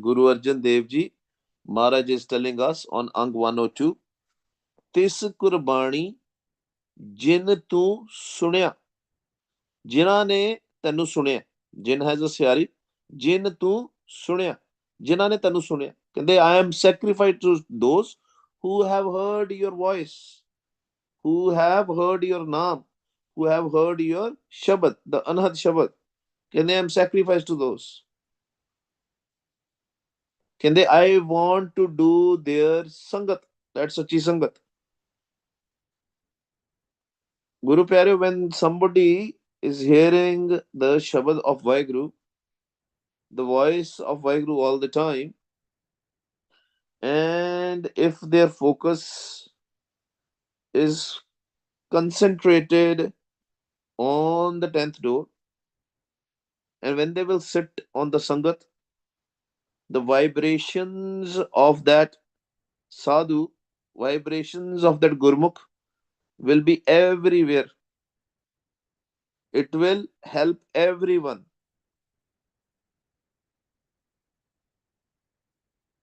Guru Arjan Dev Ji Maharaj is telling us on Ang 102, ਤਿਸ ਕੁਰਬਾਣੀ ਜਿਨ ਤੂੰ ਸੁਣਿਆ, ਜਿਨ੍ਹਾਂ ਨੇ ਤੈਨੂੰ ਸੁਣਿਆ, ਜਿਨ ਹੈਜ਼ ਅ ਸਿਆਰੀ, ਜਿਨ ਤੂੰ ਸੁਣਿਆ, ਜਿਨ੍ਹਾਂ ਨੇ ਤੈਨੂੰ ਸੁਣਿਆ, ਕਹਿੰਦੇ I am sacrificed to those who have heard your voice, who have heard your naam, who have heard your shabad, the anhad shabad. ਕਹਿੰਦੇ I am sacrificed to those. ਕਹਿੰਦੇ I want to do their sangat, that's sachi sangat. Guru Pyare, when somebody is hearing the Shabad of Vaheguru, the voice of Vaheguru all the time, and if their focus is concentrated on the 10th door, and when they will sit on the Sangat, the vibrations of that sadhu, vibrations of that Gurmukh will be everywhere. It will help everyone.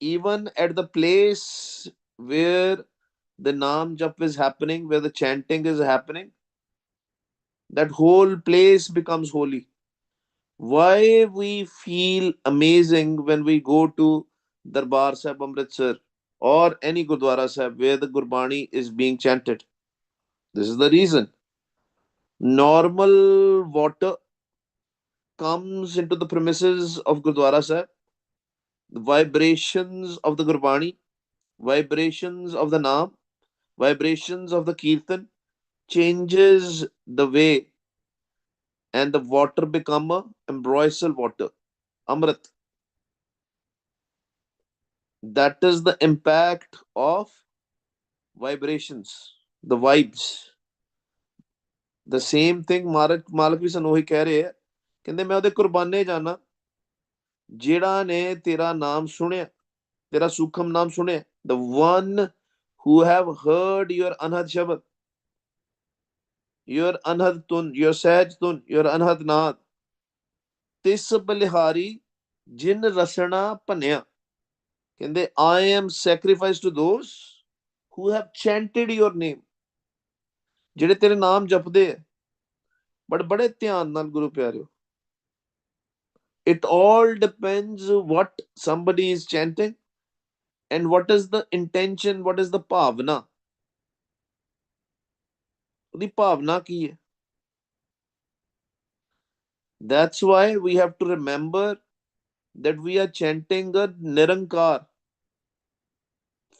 Even at the place where the Naam Jap is happening, where the chanting is happening, that whole place becomes holy. Why we feel amazing when we go to Darbar Sahib Amritsar or any Gurdwara Sahib where the Gurbani is being chanted? This is the reason. Normal water comes into the premises of Gurdwara Sahib. The vibrations of the Gurbani, vibrations of the Naam, vibrations of the Kirtan changes the way, and the water become a ambrosial water, Amrit. That is the impact of vibrations, the vibes. The same thing ਮਾਲਕ ਵੀ ਸਾਨੂੰ ਉਹੀ ਕਹਿ ਰਹੇ ਆ, ਕਹਿੰਦੇ ਮੈਂ ਉਹਦੇ ਕੁਰਬਾਨੇ ਜਾਣਾ ਜਿਹੜਾ ਨੇ ਤੇਰਾ ਨਾਮ ਸੁਣਿਆ, ਤੇਰਾ ਸੂਖਮ ਨਾਮ ਸੁਣਿਆ, the one who have heard your anhad shabad, your anhad tun, your sahaj tun, your anhad naad, ਤਿਸ ਬਲਿਹਾਰੀ ਜਿਨ ਰਸਣਾ ਭੰਨਿਆ, ਕਹਿੰਦੇ I am sacrificed to those who have chanted your name, ਜਿਹੜੇ ਤੇਰੇ ਨਾਮ ਜਪਦੇ ਆ, ਬਟ ਬੜੇ ਧਿਆਨ ਨਾਲ ਗੁਰੂ ਪਿਆਰਿਓ, it all depends what somebody is chanting and what is the intention, what is the ਭਾਵਨਾ, ਉਹਦੀ ਭਾਵਨਾ ਕੀ ਹੈ. That's why we have to remember that we are chanting a Nirankar,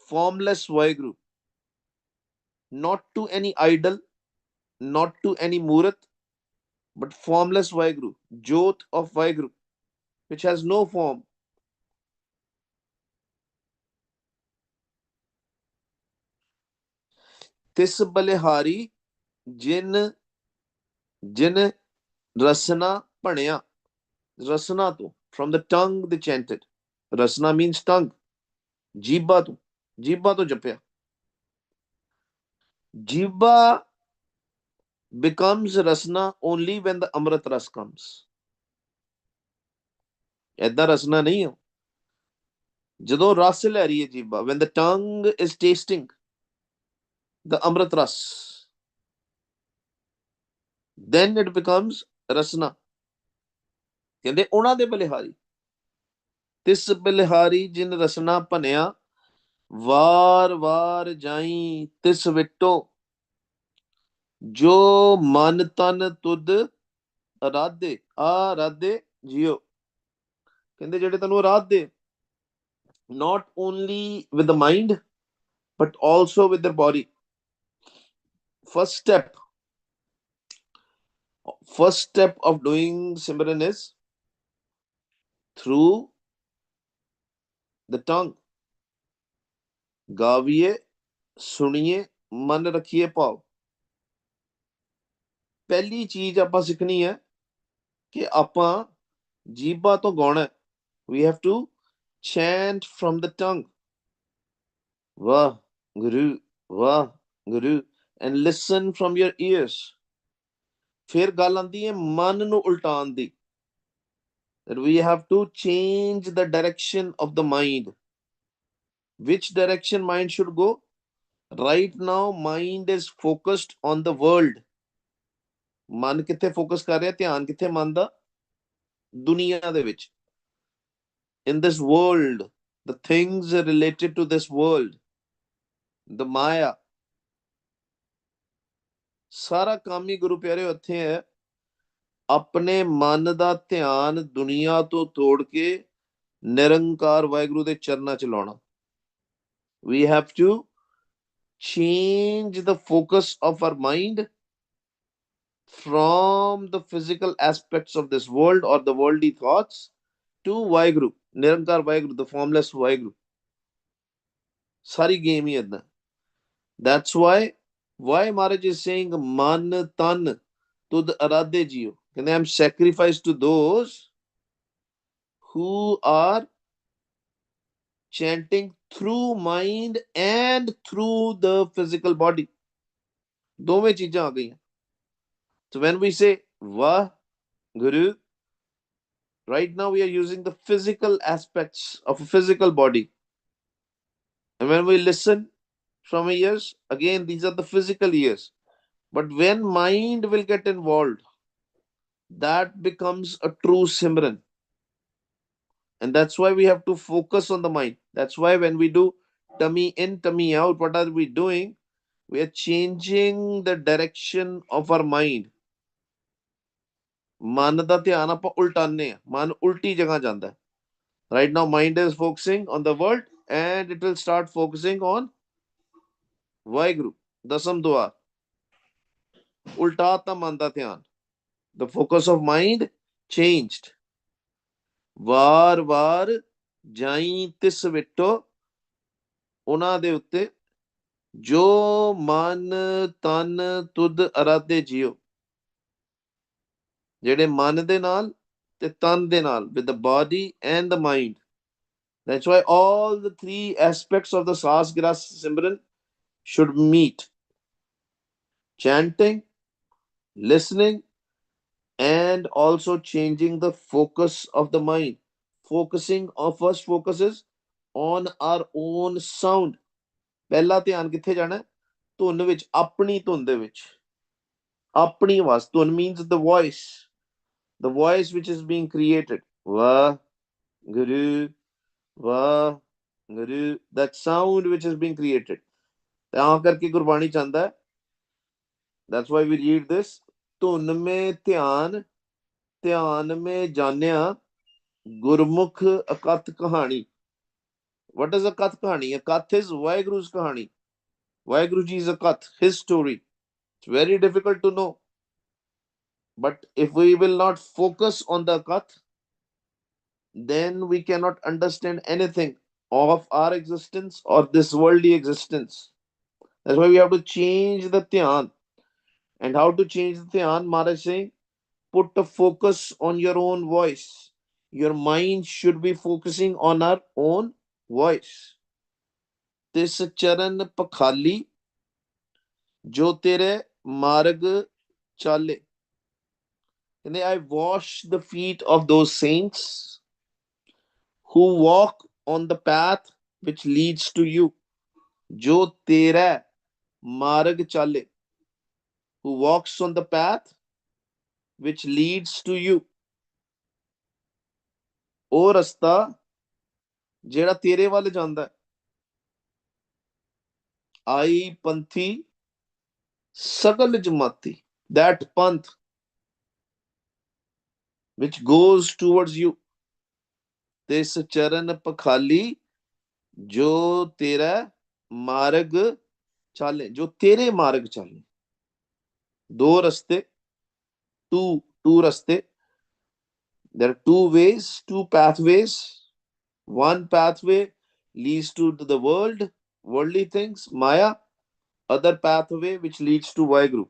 formless Vaheguru, not to any idol, not to any Murat, but formless Vaheguru, Jot of Vaheguru, which has no form. ਤਿਸ ਬਲਿਹਾਰੀ ਜਿਨ ਜਿਨ ਰਸਨਾ ਭਣਿਆ, ਰਸਨਾ ਤੋਂ, from the tongue they chanted. Rasna means tongue. ਜੀਭਾ ਤੋਂ ਜਪਿਆ. ਜੀਭਾ becomes rasna only when the amrit ras comes. ਏਦਾਂ ਰਸਨਾ ਨਹੀਂ ਹੈ, ਜਦੋਂ ਰਸ ਲੈ ਰਹੀ ਹੈ ਜੀਭਾ, when the tongue is tasting the amrit ras, then it becomes rasna. ਕਹਿੰਦੇ ਉਹਨਾਂ ਦੇ ਬਲਿਹਾਰੀ, ਤਿਸ ਬਲਿਹਾਰੀ ਜਿਨ ਰਸਨਾ ਭਨਿਆ, ਵਾਰ ਵਾਰ ਜਾਈ ਤਿਸ ਵਿਟੋ, ਜੋ ਮਨ ਤਨ ਤੁਧ ਅਰਾਧੇ, ਆਰਾਧੇ ਜਿਉ, ਕਹਿੰਦੇ ਜਿਹੜੇ ਤੈਨੂੰ ਅਰਾਧੇ, not only with the mind but also with their body. First step of doing Simran is through the tongue. ਗਾਵੀਏ, ਸੁਣੀਏ, ਮਨ ਰੱਖੀਏ ਭਾਵ. ਪਹਿਲੀ ਚੀਜ਼ ਆਪਾਂ ਸਿੱਖਣੀ ਹੈ ਕਿ ਆਪਾਂ ਜੀਭਾ ਤੋਂ ਗਾਉਣਾ. We have to chant from the tongue. ਵਾਹ ਗੁਰੂ, and listen from your ears. ਫਿਰ ਗੱਲ ਆਉਂਦੀ ਹੈ ਮਨ ਨੂੰ ਉਲਟਾਉਣ ਦੀ. that we have to change the direction of the mind. Which direction mind should go? Right now, mind is focused on the world. ਮਨ ਕਿੱਥੇ focus ਕਰ ਰਿਹਾ? ਧਿਆਨ ਕਿੱਥੇ ਮਨ ਦਾ? ਦੁਨੀਆ ਦੇ ਵਿੱਚ, in this world, the things related to this world, the Maya. ਸਾਰਾ ਕੰਮ ਹੀ ਗੁਰੂ ਪਿਆਰੇ ਉੱਥੇ ਹੈ, ਆਪਣੇ ਮਨ ਦਾ ਧਿਆਨ ਦੁਨੀਆ ਤੋਂ ਤੋੜ ਕੇ ਨਿਰੰਕਾਰ ਵਾਹਿਗੁਰੂ ਦੇ ਚਰਨਾਂ 'ਚ ਲਾਉਣਾ. We have to change the focus of our mind from the physical aspects of this world or the worldly thoughts to Vaheguru, Nirankar Vaheguru, the formless Vaheguru. Sari game hi ਏਦਾਂ. That's why Maharaj is saying man tan tud aradhe jiyo. ਕਹਿੰਦੇ I'm sacrificed to those who are chanting through mind and through the physical body. ਦੋਵੇਂ ਚੀਜ਼ਾਂ ਆ ਗਈਆਂ. So when we say Vaheguru, right now we are using the physical aspects of a physical body. And when we listen from our ears, again, these are the physical ears. But when mind will get involved, that becomes a true Simran. And that's why we have to focus on the mind. That's why when we do tummy in, tummy out, what are we doing? We are changing the direction of our mind. ਮਨ ਦਾ ਧਿਆਨ ਆਪਾਂ ਉਲਟਾਨੇ ਆ, ਮਨ ਉਲਟੀ ਜਗ੍ਹਾ ਜਾਂਦਾ ਹੈ. Right now, mind is focusing on the world and it will start focusing on Vaheguru, Dasam Dwar. ਉਲਟਾਤਾ ਮਨ ਦਾ ਧਿਆਨ. The focus of mind changed. ਵਾਰ ਵਾਰ ਜਾਈ ਤਿਸ ਵਿਟੋ, ਉਹਨਾਂ ਦੇ ਉੱਤੇ ਜੋ ਮਨ ਤਨ ਤੁਧ ਅਰਾਧੇ ਜੀਓ, ਜਿਹੜੇ ਮਨ ਦੇ ਨਾਲ ਤੇ ਤਨ ਦੇ ਨਾਲ, with the body and the mind. That's why all the three aspects of the Sas Gras Simran should meet. Chanting, listening, and also changing the focus of the mind. Focusing on first focuses on our own sound. ਪਹਿਲਾ ਧਿਆਨ ਕਿੱਥੇ ਜਾਣਾ? ਧੁਨ ਵਿੱਚ, ਆਪਣੀ ਧੁਨ ਦੇ ਵਿੱਚ, ਆਪਣੀ ਆਵਾਜ਼. ਧੁਨ means the voice which is being created. Vaheguru, Vaheguru, that sound which is being created. ਤਾਂ ਕਰਕੇ ਗੁਰਬਾਣੀ ਚਾਹੁੰਦਾ ਹੈ, that's why we read this, ਧੁਨ ਮੇ ਧਿਆਨ, ਧਿਆਨ ਮੇ ਜਾਣਿਆ, ਗੁਰਮੁਖ ਅਕਥ ਕਹਾਣੀ. What is a Kath Kahani? A Kath is Vaheguru's Kahani. Vaheguru Ji is a Kath, his story. It's very difficult to know. But if we will not focus on the Kath, then we cannot understand anything of our existence or this worldly existence. That's why we have to change the Dhyan. And how to change the Dhyan? Maharaj saying, put a focus on your own voice. Your mind should be focusing on our own voice. ਤਿਸ ਚਰਨ ਪਖਾਲੀ, ਜੋ ਤੇਰੇ ਮਾਰਗ ਚਾਲੇ. ਕਹਿੰਦੇ I wash the feet of those saints who walk on the path which leads to you. ਜੋ ਤੇਰਾ ਮਾਰਗ ਚਾਲੇ, who walks on the path which leads to you. ਉਹ ਰਸਤਾ ਜਿਹੜਾ ਤੇਰੇ ਵੱਲ ਜਾਂਦਾ. ਆਈ ਪੰਥੀ ਸਗਲ ਜਮਾਤੀ, that panth which goes towards you. ਤਿਸ ਚਰਨ ਪਖਾਲੀ, ਜੋ ਤੇਰਾ ਮਾਰਗ ਚਾਲੇ, ਜੋ ਤੇਰੇ ਮਾਰਗ ਚਾਲੇ. ਦੋ ਰਸਤੇ, two ਰਸਤੇ. There are two ways, two pathways. One pathway leads to the world, worldly things, Maya. Other pathway which leads to Vaheguru.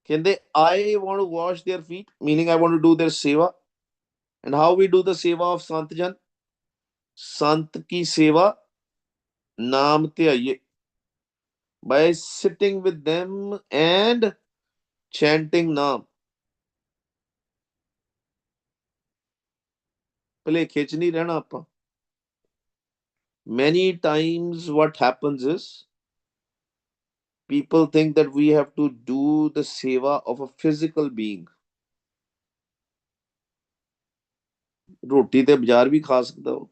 ਕਹਿੰਦੇ I want to wash their feet, meaning I want to do their seva. And how we do the seva of Sant Jan? Sant ki seva naam ਧਿਆਈਏ. By sitting with them and chanting naam. ਭੁਲੇਖੇ 'ਚ ਨਹੀਂ ਰਹਿਣਾ ਆਪਾਂ। Many times what happens is people think that we have to do the seva of a physical being. ਰੋਟੀ ਤੇ ਬਾਜ਼ਾਰ ਵੀ ਖਾ ਸਕਦਾ ਉਹ,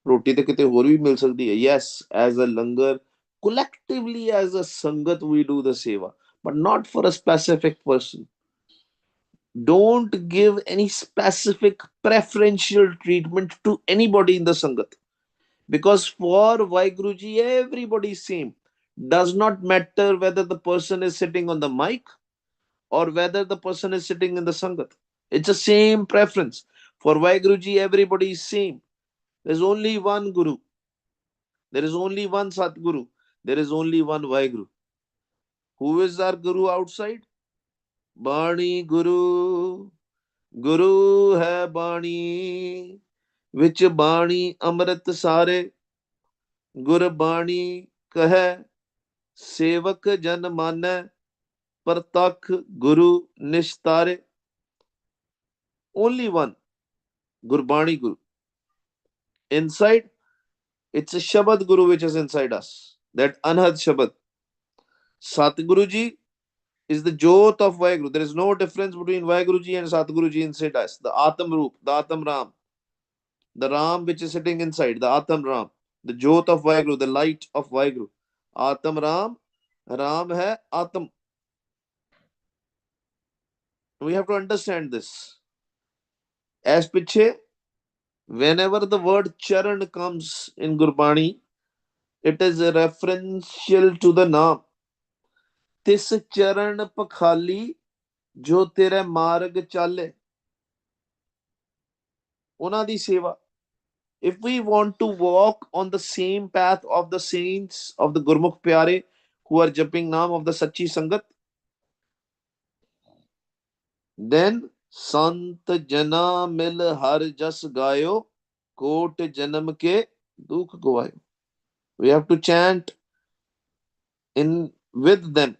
ਰੋਟੀ ਤੇ ਕਿਤੇ ਹੋਰ ਵੀ ਮਿਲ ਸਕਦੀ ਹੈ। Yes, as a langar, collectively as a sangat we do the seva, but not for a specific person. Don't give any specific preferential treatment to anybody in the sangat, because for Vaiguruji everybody is same. Does not matter whether the person is sitting on the mic or whether the person is sitting in the sangat. It's the same preference. For Vaiguruji everybody is same. There's only one Guru. There is only one Satguru. There is only one Vaiguru. Who is our Guru outside? Bani Guru. Guru hai Bani. Which Bani Amrit Sare. Gur Bani Kahe. Sevak Jan Manai. Partakh Guru Nishtare. Only one. Gurbani Guru. Inside, it's a Shabad Guru which is inside us. That Anhad Shabad. Satguru Ji is the Jot of Vaheguru. There is no difference between Vaheguru Ji and Satguru Ji inside us. The Atam Roop, the Atam Ram, the Ram which is sitting inside, the Atam Ram, the Jot of Vaheguru, the light of Vaheguru. Atam Ram, Ram hai Atam. We have to understand this. As piche, whenever the word Charan comes in Gurbani, it is referential to the Naam. Tis Charan Pakhali jo tere marg chale. Ona di seva. If we want to walk on the same path of the saints of the Gurmukh Pyare who are jumping Naam of the Sachi Sangat, then Sant Jana Mil Har Jas Gayo Kot Janam Ke Dukh Gvayo. We have to chant in with them.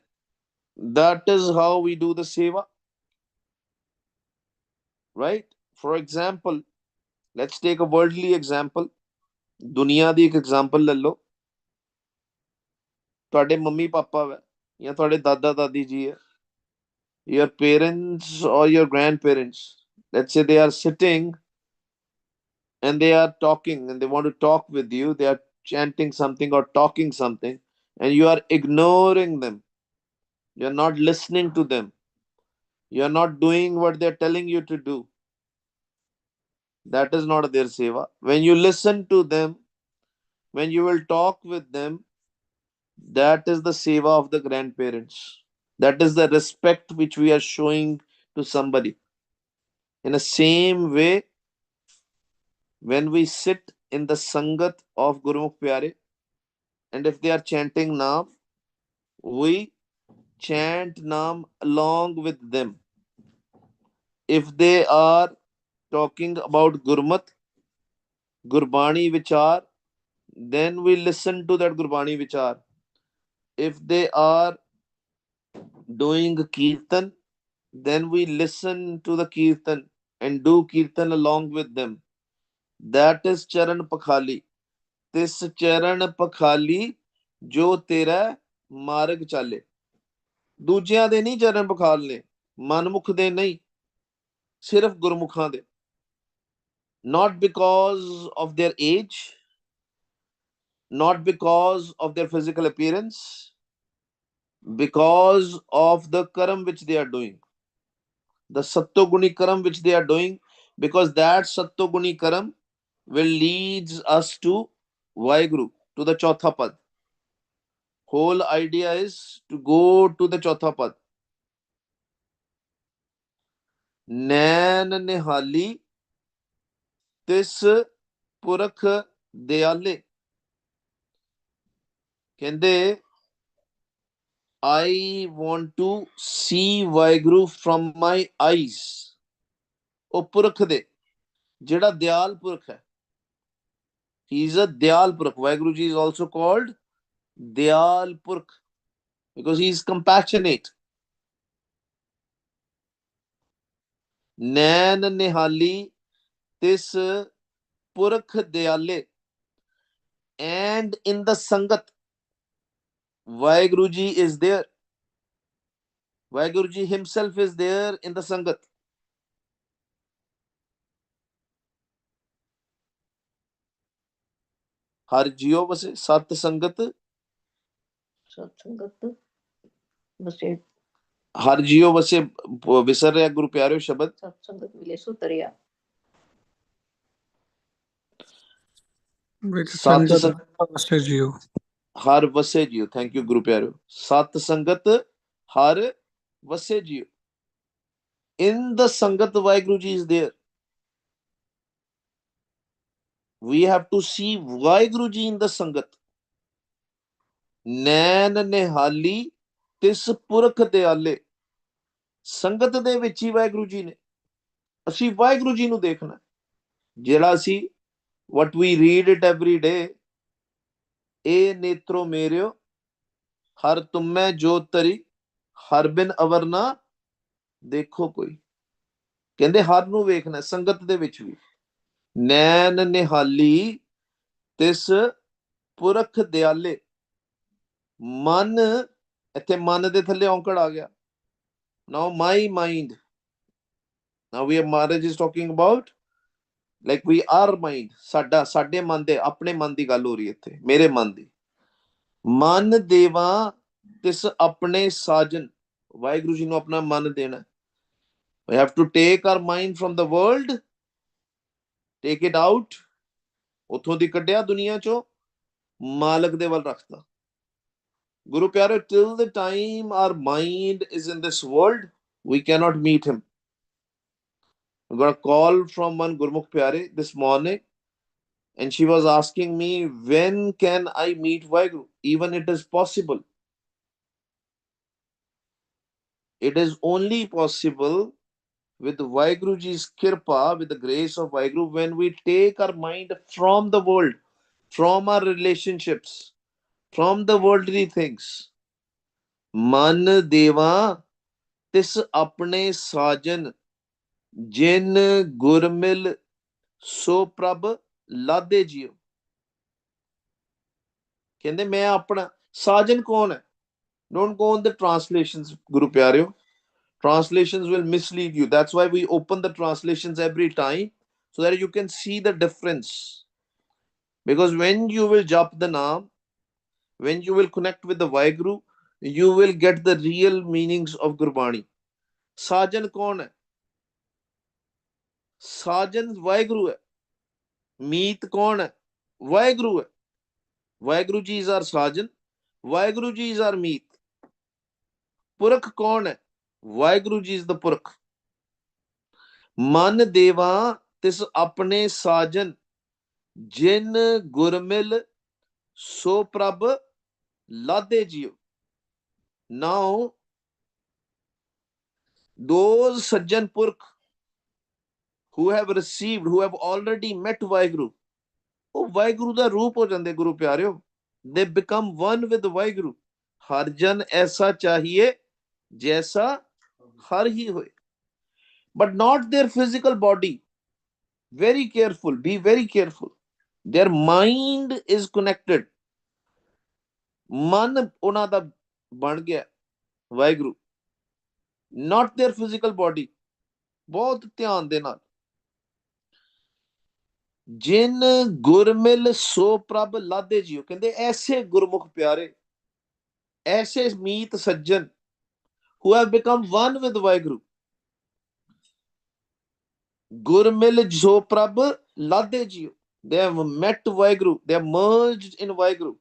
That is how we do the seva, right? For example, let's take a worldly example. ਦੁਨੀਆ ਦੀ ਇੱਕ example ਲੈ ਲਓ। ਤੁਹਾਡੇ mummy papa ਹੈ ਜਾਂ ਤੁਹਾਡੇ ਦਾਦਾ ਦਾਦੀ ਜੀ ਹੈ, your parents or your grandparents, let's say they are sitting and they are talking and they want to talk with you, they are chanting something or talking something, and you are ignoring them, you are not listening to them, you are not doing what they are telling you to do. That is not their seva. When you listen to them, when you will talk with them, that is the seva of the grandparents. That is the respect which we are showing to somebody. In the same way, when we sit in the Sangat of Gurmukh Pyare, and if they are chanting Naam, we chant Naam along with them. If they are talking about Gurmat, Gurbani Vichar, then we listen to that Gurbani Vichar. If they are doing Kirtan, then we listen to the Kirtan and do Kirtan along with them. That is Charan Pakhali. Tis Charan Pakhali jo tera marg chale. ਦੂਜਿਆਂ ਦੇ ਨਹੀਂ ਚਰਨ ਪਖਾਲਨੇ, ਮਨਮੁਖ ਦੇ ਨਹੀਂ, ਸਿਰਫ ਗੁਰਮੁਖਾਂ ਦੇ। Not because of their age, not because of their physical appearance, because of the karam which they are doing, the sattoguni karam which they are doing, because that sattoguni karam will lead us to Vaheguru, to the Chautha Pad. Whole idea is to go to the Chautha Pad. Nain Nihali Tis Purakh Dayale. ਕਹਿੰਦੇ I want to see Vaheguru from my eyes. ਉਹ ਪੁਰਖ ਦੇ, ਜਿਹੜਾ ਦਿਆਲ ਪੁਰਖ ਹੈ, he is a Dyal Purakh. Vaheguru ji is also called Dyal Purakh because he is compassionate. ਨੈਣ ਨਿਹਾਲੀ ਤਿਸ ਪੁਰਖ ਦਿਆਲੇ, and in the sangat Vaheguru ji is there. Vaheguru ji himself is there in the sangat. ਹਰ ਜਿਉ ਵਸੇ ਸਤ ਸੰਗਤ, ਸਤ ਸੰਗਤ ਵਸੇ, ਹਰ ਜਿਉ ਵਸੇ, ਵਿਸਰ ਰਿਹਾ ਗੁਰੂ ਪਿਆਰਿਓ ਸ਼ਬਦ। ਸਤ ਸੰਗਤ ਮਿਲੇ ਸੋ ਤਰਿਆ, ਸਤ ਵਸੇ ਜਿਉ, ਹਰ ਵਸੇ ਜਿਉ। ਥੈਂਕ ਯੂ ਗੁਰੂ ਪਿਆਰਿਓ। ਸਤ ਸੰਗਤ ਹਰ ਵਸੇ ਜਿਉ। In the sangat Vaheguru ji is there. We have to see Vaheguru ji in the sangat. ਨੈਣ ਨਿਹਾਲੀ ਤਿਸ ਪੁਰਖ ਦਿਆਲੇ, ਸੰਗਤ ਦੇ ਵਿੱਚ ਹੀ ਵਾਹਿਗੁਰੂ ਜੀ ਨੇ। ਅਸੀਂ ਵਾਹਿਗੁਰੂ ਜੀ ਨੂੰ ਦੇਖਣਾ, ਜਿਹੜਾ ਅਸੀਂ what we read it every day, ਇਹ ਨੇਤਰੋ ਮੇਰਿਓ ਹਰ ਤੁਮੈ ਜੋਤ ਤਰੀ, ਹਰ ਬਿਨ ਅਵਰ ਨਾ ਦੇਖੋ ਕੋਈ। ਕਹਿੰਦੇ ਹਰ ਨੂੰ ਵੇਖਣਾ, ਸੰਗਤ ਦੇ ਵਿੱਚ ਵੀ। ਨੈਣ ਨਿਹਾਲੀ ਤਿਸ ਪੁਰਖ ਦਿਆਲੇ, ਮਨ, ਇੱਥੇ ਮਨ ਦੇ ਥੱਲੇ ਔਂਕੜ ਆ ਗਿਆ। Now my mind, now we are, Maharaj is talking about like we are mind, ਸਾਡਾ, ਸਾਡੇ ਮਨ ਦੇ, ਆਪਣੇ ਮਨ ਦੀ ਗੱਲ ਹੋ ਰਹੀ ਹੈ ਇੱਥੇ, ਮੇਰੇ ਮਨ ਦੀ। ਮਨ ਦੇਵਾ ਤਿਸ ਆਪਣੇ ਸਾਜਨ, ਵਾਹਿਗੁਰੂ ਜੀ ਨੂੰ ਆਪਣਾ ਮਨ ਦੇਣਾ। We have to take our mind from the world, take it out, ਉੱਥੋਂ ਦੀ ਕੱਢਿਆ ਦੁਨੀਆ ਚੋਂ, ਮਾਲਕ ਦੇ ਵੱਲ ਰੱਖਤਾ। ਗੁਰੂ ਪਿਆਰੇ, till the time our mind is in this world, we cannot meet him. I got a call from one Gurmukh Pyare this morning, and she was asking me, when can I meet Vaheguru? Even it is possible. It is only possible with Vaheguru Ji's kirpa, with the grace of Vaheguru, when we take our mind from the world, from our relationships, from the worldly things. Man deva tis apne sajan, ਜਿਨ ਗੁਰਮਿਲ ਸੋ ਪ੍ਰਭ ਲਾਦੇ JIO. ਕਹਿੰਦੇ ਮੈਂ ਆਪਣਾ ਸਾਜਨ ਕੌਣ ਹੈ? Don't go on the translations, Guru Pyareo. Translations will mislead you. That's why we open the translations every time, so that you can see the difference. Because when you will jap the naam, when you will connect with the Vaheguru, you will get the real meanings of Gurbani. Sajan कौन है? साजन वाहिगुरु है। मीत कौन है? वाहिगुरु है। Waheguru ji is our साजन, Waheguru ji is our मीत। पुरख कौन है? वाहिगुरु जी इज द पुरख। मन देवा तिस अपने साजन, जिन गुरमिल सो प्रभ लादे जियो। Now, those sajjan purkh who have received, who have already met Vaheguru, ਉਹ ਵਾਹਿਗੁਰੂ ਦਾ ਰੂਪ ਹੋ ਜਾਂਦੇ ਗੁਰੂ ਪਿਆਰਿਓ। They become one with Vaheguru. ਹਰ ਜਨ ਐਸਾ ਚਾਹੀਏ ਜੈਸਾ ਹਰ ਹੀ ਹੋਏ। But not their physical body. Very careful, be very careful. Their mind is connected. ਮਨ ਉਹਨਾਂ ਦਾ ਬਣ ਗਿਆ Waheguru, not their physical body. ਬਹੁਤ ਧਿਆਨ ਦੇ ਨਾਲ। ਜਿਨ ਗੁਰਮਿਲ ਸੋ ਪ੍ਰਭ ਲਾਦੇ ਜੀਓ, ਕਹਿੰਦੇ ਐਸੇ ਗੁਰਮੁਖ ਪਿਆਰੇ, ਐਸੇ ਮੀਤ ਸੱਜਣ, who have become one with Vaheguru. Gurmil ਸੋ ਪ੍ਰਭ ਲਾਦੇ JIO, they have met Vaheguru, they have merged in Vaheguru.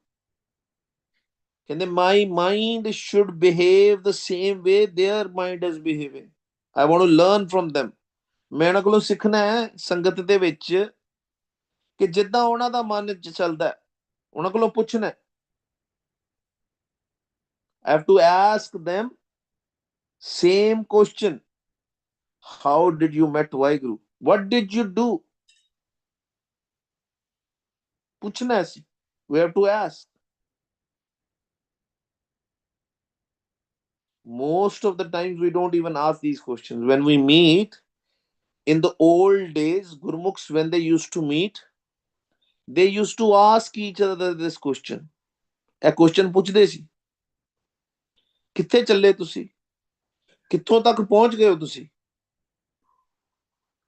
ਕਹਿੰਦੇ my mind should behave the same way their mind is behaving. I want to learn from them. ਮੈਂ ਇਹਨਾਂ ਕੋਲੋਂ ਸਿੱਖਣਾ ਹੈ ਸੰਗਤ ਦੇ ਵਿੱਚ, ਕਿ ਜਿੱਦਾਂ ਉਹਨਾਂ ਦਾ ਮਨ ਚੱਲਦਾ, ਉਹਨਾਂ ਕੋਲੋਂ ਪੁੱਛਣਾ। I have to ask them same question. How did you met Vaheguru? What did you do? ਪੁੱਛਣਾ ਸੀ। We have to ask. Most of the times we don't even ask these questions. When we meet, In the old days, Gurmukhs, when they used to meet, they used to ask each other this question. ਇਹ question ਪੁੱਛਦੇ ਸੀ, ਕਿੱਥੇ ਚੱਲੇ ਤੁਸੀਂ, ਕਿੱਥੋਂ ਤੱਕ ਪਹੁੰਚ ਗਏ ਹੋ ਤੁਸੀਂ,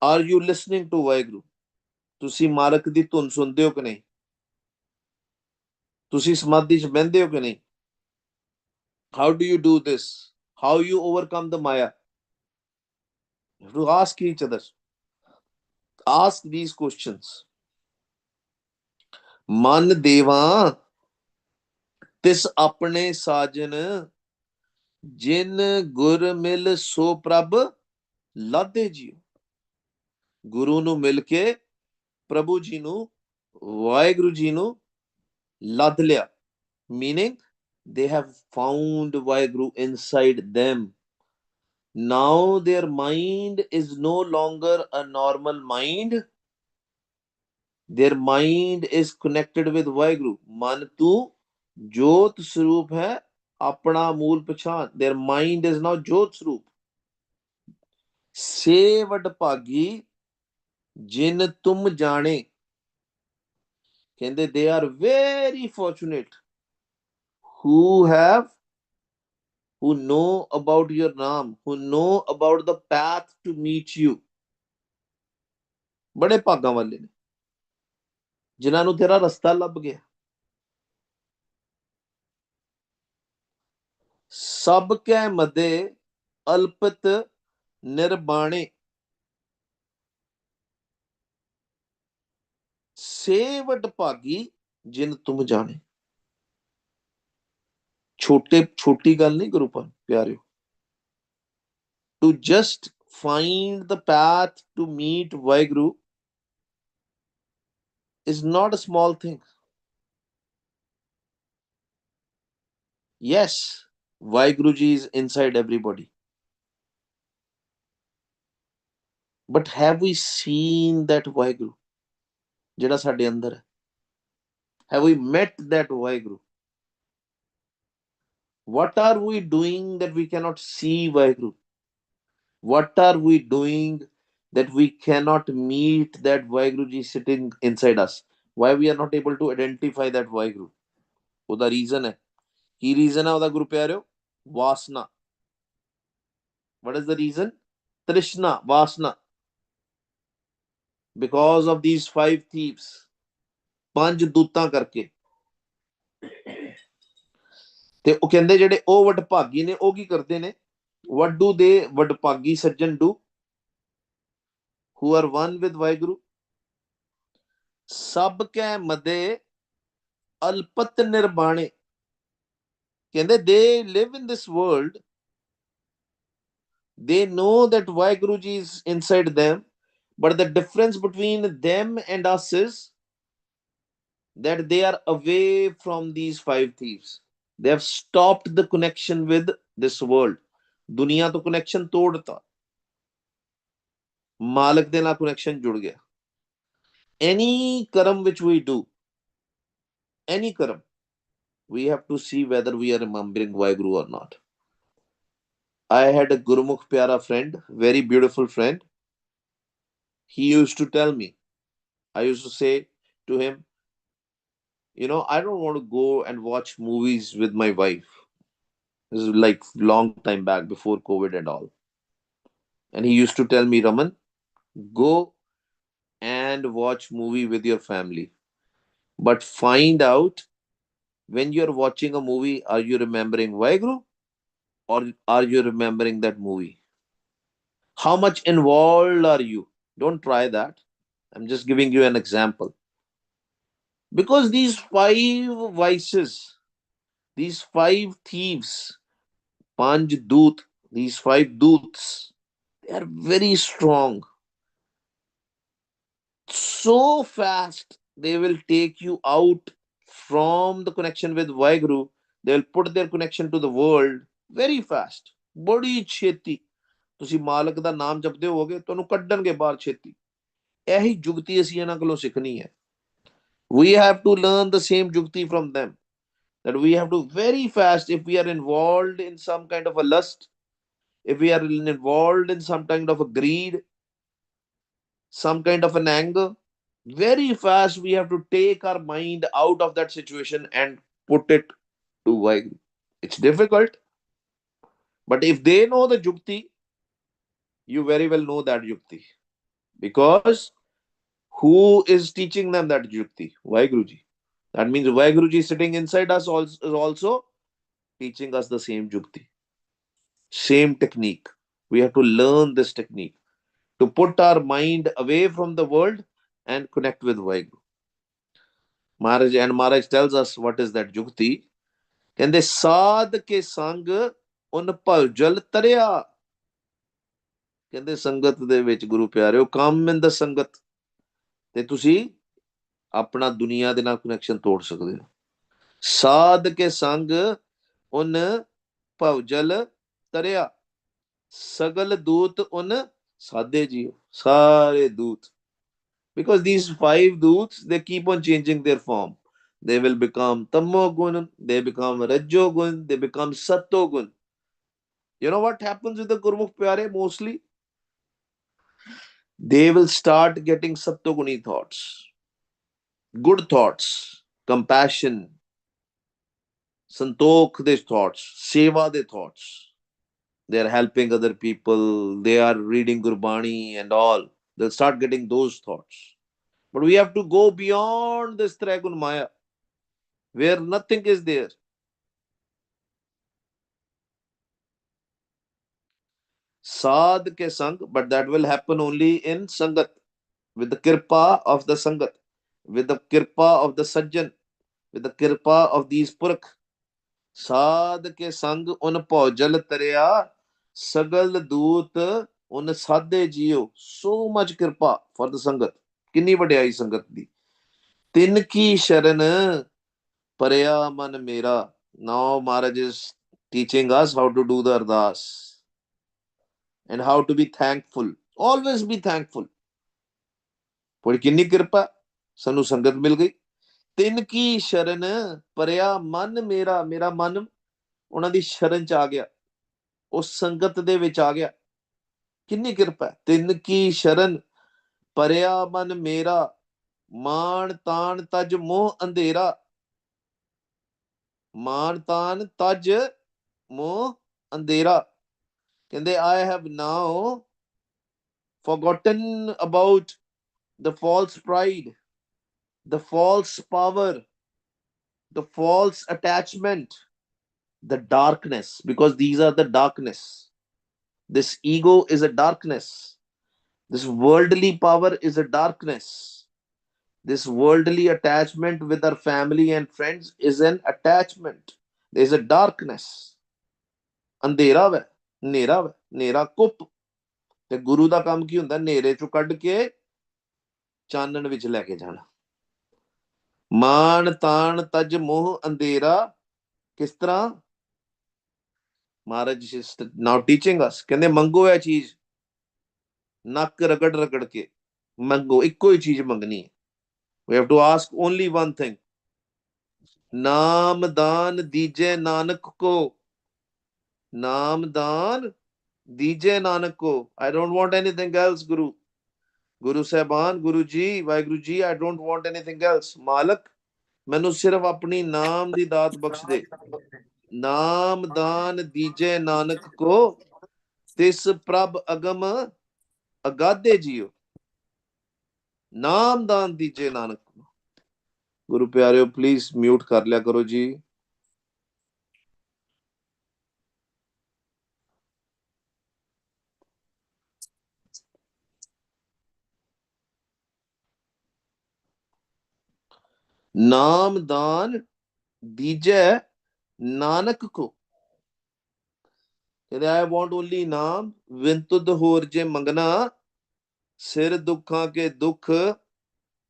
are you listening to Waheguru, ਤੁਸੀਂ ਮਾਲਕ ਦੀ ਧੁਨ ਸੁਣਦੇ ਹੋ ਕਿ ਨਹੀਂ, ਤੁਸੀਂ ਸਮਾਧੀ 'ਚ ਬਹਿੰਦੇ ਹੋ ਕਿ ਨਹੀਂ, how do you do this, how you overcome the maya. You have to ask each other, ask these questions. ਮਨ ਦੇਵਾਂ ਤਿਸ ਆਪਣੇ ਸਾਜਨ, ਜਿਨ ਗੁਰ ਮਿਲ ਸੋ ਪ੍ਰਭ ਲਾਦੇ ਜੀਓ। ਗੁਰੂ ਨੂੰ ਮਿਲ ਕੇ ਪ੍ਰਭੂ ਜੀ ਨੂੰ, ਵਾਹਿਗੁਰੂ ਜੀ ਨੂੰ ਲੱਦ ਲਿਆ, meaning they have found Vaheguru inside them. Now their mind is no longer a normal mind. Their mind is connected with Vaheguru. Man tu jot swaroop hai, apna mool pachan. Their mind is now jot swaroop. Se vadbhagi jin tum jane. Kende they are very fortunate who have, who know about your naam, who know about the path to meet you. ਬੜੇ ਭਾਗਾਂ ਵਾਲੇ ਨੇ ਜਿਨ੍ਹਾਂ ਨੂੰ ਤੇਰਾ ਰਸਤਾ ਲੱਭ ਗਿਆ। ਸਭ ਕੈ ਮਦੇ ਅਲਪਤ ਨਿਰਬਾਣੇ, ਸੇਵਟ ਭਾਗੀ ਜਿਨ ਤੁਮ ਜਾਣੇ। ਛੋਟੀ ਗੱਲ ਨਹੀਂ ਗੁਰੂ ਪਿਆਰਿਓ। To just find the path to meet Vaheguru is not a small thing. Yes, Vaheguru ji is inside everybody. But have we seen that Vaheguru ਜਿਹੜਾ ਸਾਡੇ ਅੰਦਰ ਹੈ? Have we met that Vaheguru? What are we doing that we cannot see Vaheguru? What are we doing that we cannot meet that Vaheguru ji sitting inside us? Why we are not able to identify that Vaheguru? ਉਹਦਾ reason ਹੈ। ਕੀ reason ਹੈ ਉਹਦਾ ਗੁਰੂ ਪਿਆਰਿਓ? ਵਾਸਨਾ। What is the reason? Trishna, Vasna. Because of these 5 thieves. ਪੰਜ ਦੂਤਾਂ ਕਰਕੇ। ਤੇ ਉਹ ਕਹਿੰਦੇ ਜਿਹੜੇ ਉਹ ਵਡਭਾਗੀ ਨੇ ਉਹ ਕੀ ਕਰਦੇ ਨੇ? What do they, ਵਡਭਾਗੀ Sajjan, do? Who are one with Vaheguru? ਸਭ ਕੈ ਮਦੇ ਅਲਪਤ ਨਿਰਬਾਣੇ। ਕਹਿੰਦੇ they live in this world, they know that Vaheguru ji is inside them, but the difference between them and us is that they are away from these 5 thieves. They have stopped the connection with this world. ਦੁਨੀਆ ਤੋਂ connection ਤੋੜਤਾ, ਮਾਲਕ ਦੇ ਨਾਲ connection ਜੁੜ ਗਿਆ। Any karm which we do, any karm, we have to see whether we are remembering Vaheguru or not. I had a Gurumukh Pyara friend, very beautiful friend. He used to tell me, I used to say to him, I don't want to go and watch movies with my wife. This is like long time back before COVID and all. And he used to tell me, Raman, go and watch movie with your family. But find out when you're watching a movie, are you remembering Vaheguru or are you remembering that movie? How much involved are you? Don't try that. I'm just giving you an example. Because these 5 vices, these 5 thieves, Panj Doot, these 5 Doots, they are very strong. So fast, they will take you out from the connection with Vaheguru. They will put their connection to the world very fast. ਬੜੀ ਛੇਤੀ ਤੁਸੀਂ ਮਾਲਕ ਦਾ ਨਾਮ ਜਪਦੇ ਹੋਵੋਗੇ, ਤੁਹਾਨੂੰ ਕੱਢਣਗੇ ਬਾਹਰ ਛੇਤੀ। ਇਹੀ ਜੁਗਤੀ ਅਸੀਂ ਇਹਨਾਂ ਕੋਲੋਂ ਸਿੱਖਣੀ ਹੈ। We have to learn the same jukti from them. That we have to very fast, if we are involved in some kind of a lust, if we are involved in some kind of a greed, some kind of an anger, very fast we have to take our mind out of that situation and put it to Vaheguru. It's difficult, but if they know the Jukti, you very well know that Jukti. Because who is teaching them that Jukti? Vaheguruji. That means Vaheguruji sitting inside us is also teaching us the same Jukti, same technique. We have to learn this technique to put our mind away from the world and connect with Vaheguru. Maharaj tells us what is that Jukti. ਕਹਿੰਦੇ ਸਾਧ ਕੇ ਸੰਗ ਉਨ ਭਵਜਲ ਤਰਿਆ, ਕਹਿੰਦੇ ਸੰਗਤ ਦੇ ਵਿੱਚ ਗੁਰੂ ਪਿਆਰਿਓ, ਕਮ ਇਨ ਦਾ ਸੰਗਤ, ਤੇ ਤੁਸੀਂ ਆਪਣਾ ਦੁਨੀਆ ਦੇ ਨਾਲ ਕਨੈਕਸ਼ਨ ਤੋੜ ਸਕਦੇ ਹੋ। ਸਾਧ ਕੇ ਸੰਗ ਉਨ ਭਵਜਲ ਤਰਿਆ, ਸਗਲ ਦੂਤ ਉਨ ਸਾਧੇ ਜੀਓ, ਸਾਰੇ ਦੂਤ, because these five doots, they keep on changing their form. They will become tamogun, they become rajogun, they become satogun. You know what happens with the Gurmukh Pyare mostly? They will start getting Sattoguni thoughts, good thoughts, compassion, Santokh de thoughts, Seva de thoughts. They are helping other people, they are reading Gurbani and all. They'll start getting those thoughts. But we have to go beyond this Tragun Maya, where nothing is there. Sadh ke Sang, but that will happen only in Sangat, with the Kirpa of the Sangat, with the Kirpa of the Sajjan, with the Kirpa of these Purakh. Sadh ke Sang un Paujal Tariya, Sagal Doot un Sadhe Jio. So much Kirpa for the Sangat. Kinni vadiyai Sangat di. Tin ki Sharan Paraya Man Mera. Now Maharaj is teaching us how to do the Ardas and how to be thankful. Always be thankful. ਪਰ ਕਿੰਨੀ ਕਿਰਪਾ ਸਾਨੂੰ ਸੰਗਤ ਮਿਲ ਗਈ। ਤਿੰਨ ਕੀ ਸ਼ਰਨ ਪਰਿਆ ਮਨ ਮੇਰਾ, ਮੇਰਾ ਮਨ ਉਹਨਾਂ ਦੀ ਸ਼ਰਨ ਚ ਆ ਗਿਆ, ਉਸ ਸੰਗਤ ਦੇ ਵਿੱਚ ਆ ਗਿਆ। ਕਿੰਨੀ ਕਿਰਪਾ। ਤਿੰਨ ਕੀ ਸ਼ਰਨ ਪਰਿਆ ਮਨ ਮੇਰਾ, ਮਾਣ ਤਾਣ ਤਜ ਮੋਹ ਅੰਧੇਰਾ, ਮਾਣ ਤਾਣ ਤਜ ਮੋਹ ਅੰਧੇਰਾ। ਕਹਿੰਦੇ I have now forgotten about the false pride, the false power, the false attachment, the darkness, because these are the darkness. This ego is a darkness. This worldly power is a darkness. This worldly attachment with our family and friends is an attachment. There is a darkness. ਅੰਧੇਰਾ ਵੈ, ਹਨੇਰਾ ਵੈ, ਹਨੇਰਾ ਕੁੱਪ। ਤੇ ਗੁਰੂ ਦਾ ਕੰਮ ਕੀ ਹੁੰਦਾ? ਹਨੇਰੇ ਚੋਂ ਕੱਢ ਕੇ ਚਾਨਣ ਵਿੱਚ ਲੈ ਕੇ ਜਾਣਾ। ਮਾਣ ਤਾਣ ਤਜ ਮੋਹ ਅੰਧੇਰਾ। ਕਿਸ ਤਰ੍ਹਾਂ? ਮਹਾਰਾਜ is now teaching us, ਕਹਿੰਦੇ ਮੰਗੋ ਇਹ ਚੀਜ਼, ਨੱਕ ਰਗੜ ਰਗੜ ਕੇ ਮੰਗੋ, ਇੱਕੋ ਹੀ ਚੀਜ਼ ਮੰਗਣੀ ਹੈ। We have to ask only one thing. ਨਾਮ ਦਾਨ ਦੀਜੇ ਨਾਨਕ ਕੋ, ਨਾਮ ਦਾਨ ਦੀਜੇ ਨਾਨਕ ਕੋ। I don't want anything else, Guru. Guru Sahban, Guru Ji, Vaheguru Ji, I don't want anything else. ਮਾਲਕ ਮੈਨੂੰ ਸਿਰਫ ਆਪਣੀ ਨਾਮ ਦੀ ਦਾਤ ਬਖਸ਼ ਦੇ। ਨਾਮ ਦਾਨ ਦੀਜੇ ਨਾਨਕ ਕੋ, ਤਿਸ ਪ੍ਰਭ ਅਗਮ ਅਗਾਧੇ ਜੀਓ। ਨਾਮ ਦਾਨ ਦੀਜੇ ਨਾਨਕ। ਗੁਰੂ ਪਿਆਰਿਓ, ਪਲੀਜ਼ ਮਿਊਟ ਕਰ ਲਿਆ ਕਰੋ ਜੀ। ਨਾਮ ਦਾਨ ਦੀਜੈ ਨਾਨਕ ਕੋ। ਕਹਿੰਦੇ ਆਈ ਵਾਂਟ ਓਨਲੀ ਨਾਮ, ਵਿਨ ਤੁਧ ਹੋਰ ਜੇ ਮੰਗਣਾ, ਸਿਰ ਦੁੱਖਾਂ ਕੇ ਦੁੱਖ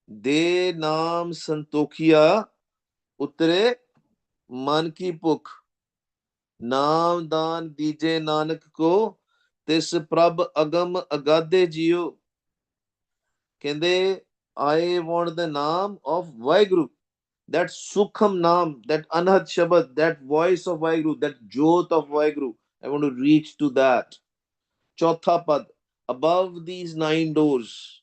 ਦੇ ਨਾਮ ਸੰਤੋਖੀਆ, ਉਤਰੇ ਮਨ ਕੀ ਭੁੱਖ। ਨਾਮ ਦਾਨ ਦੀਜੇ ਨਾਨਕ ਕੋ, ਤਿਸ ਪ੍ਰਭ ਅਗਮ ਅਗਾਧੇ ਜੀਓ। ਕਹਿੰਦੇ I want the name of Vaheguru, that Sukham Naam, that Anhat Shabad, that voice of Vaheguru, that Jot of Vaheguru. I want to reach to that. Chautha Pad, above these 9 doors.